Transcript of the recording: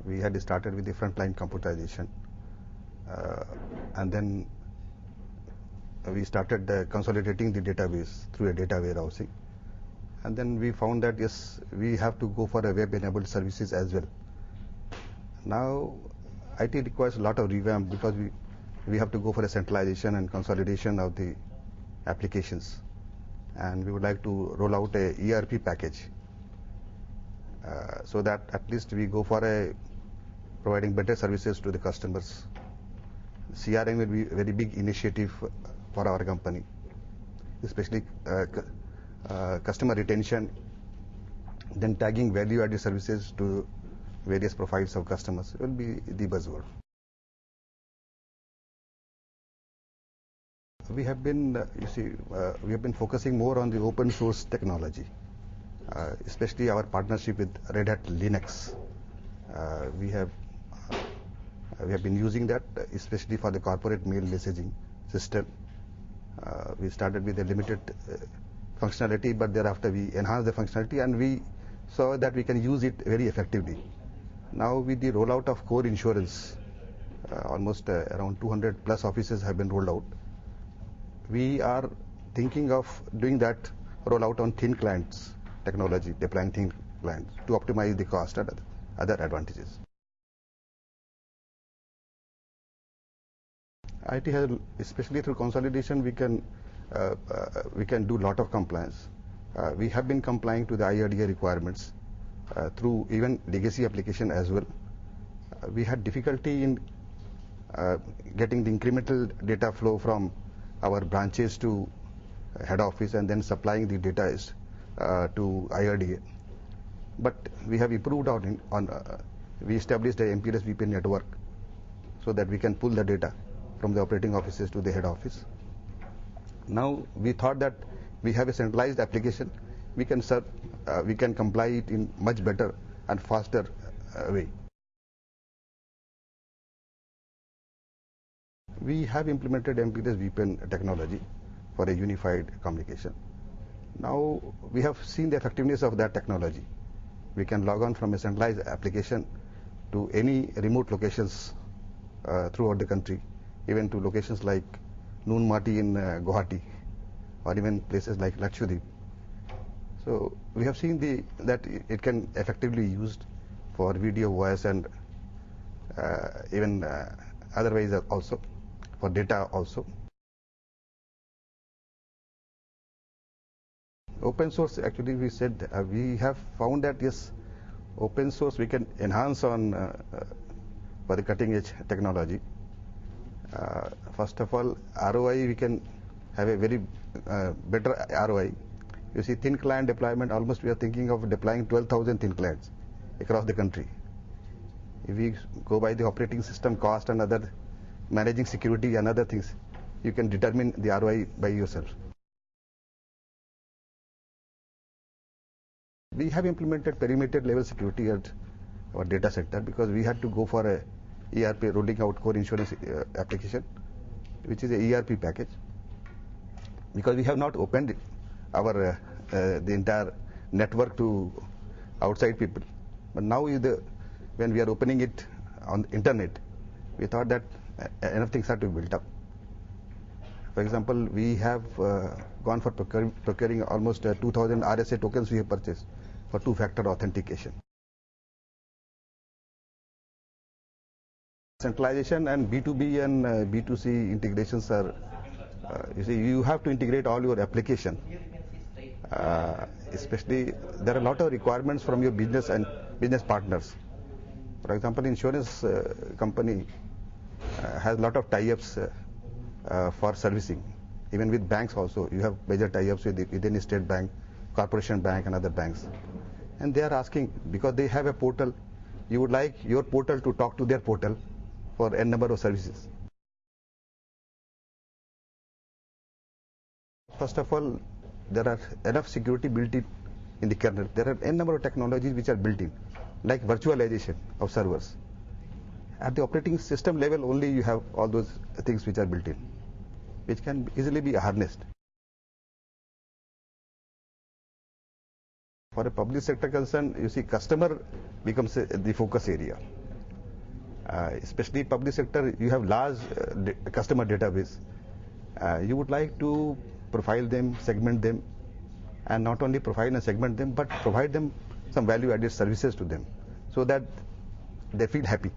We had started with the frontline computerization, and then we started consolidating the database through a data warehousing. And then we found that yes, we have to go for a web-enabled services as well. Now, IT requires a lot of revamp because we have to go for a centralization and consolidation of the applications, and we would like to roll out a ERP package so that at least we go for a providing better services to the customers. CRM will be a very big initiative for our company, especially customer retention, then tagging value-added services to various profiles of customers will be the buzzword. We have been, we have been focusing more on the open source technology, especially our partnership with Red Hat Linux. We have been using that, especially for the corporate mail messaging system. We started with a limited functionality, but thereafter we enhanced the functionality, and we saw that we can use it very effectively. Now with the rollout of core insurance, almost around 200 plus offices have been rolled out. We are thinking of doing that rollout on thin clients technology, deploying thin clients to optimize the cost and other advantages. IT has, especially through consolidation, we can do a lot of compliance. We have been complying to the IRDA requirements through even legacy application as well. We had difficulty in getting the incremental data flow from our branches to head office and then supplying the data to IRDA. But we have improved we established a MPLS VPN network so that we can pull the data from the operating offices to the head office. Now we thought that we have a centralized application, we can comply it in much better and faster way. We have implemented MPLS VPN technology for a unified communication. Now we have seen the effectiveness of that technology. We can log on from a centralized application to any remote locations throughout the country, even to locations like Noonmati in Guwahati, or even places like Lakshadweep. So we have seen that it can effectively be used for video, voice, and even otherwise also for data also. Open source, actually we said we have found that yes, open source we can enhance on for the cutting edge technology. First of all, RoI, we can have a very better RoI. You see, thin client deployment, almost we are thinking of deploying 12,000 thin clients across the country. If we go by the operating system cost and other managing security and other things, you can determine the RoI by yourself. We have implemented perimeter level security at our data center because we had to go for a ERP rolling out core insurance application, which is a ERP package, because we have not opened our the entire network to outside people. But now when we are opening it on the internet, we thought that enough things have to be built up. For example, we have gone for procuring almost 2,000 RSA tokens we have purchased for two-factor authentication. Centralization and B2B and B2C integrations are, you see, you have to integrate all your application. Especially, there are a lot of requirements from your business and business partners. For example, insurance company has a lot of tie-ups for servicing. Even with banks also, you have major tie-ups within State Bank, Corporation Bank, and other banks. And they are asking, because they have a portal, you would like your portal to talk to their portal for n number of services. First of all, there are enough security built in the kernel. There are n number of technologies which are built in, like virtualization of servers. At the operating system level only you have all those things which are built in, which can easily be harnessed. For a public sector concern, you see, customer becomes the focus area. Especially public sector, you have large customer database. You would like to profile them, segment them, and not only profile and segment them, but provide them some value-added services to them, so that they feel happy.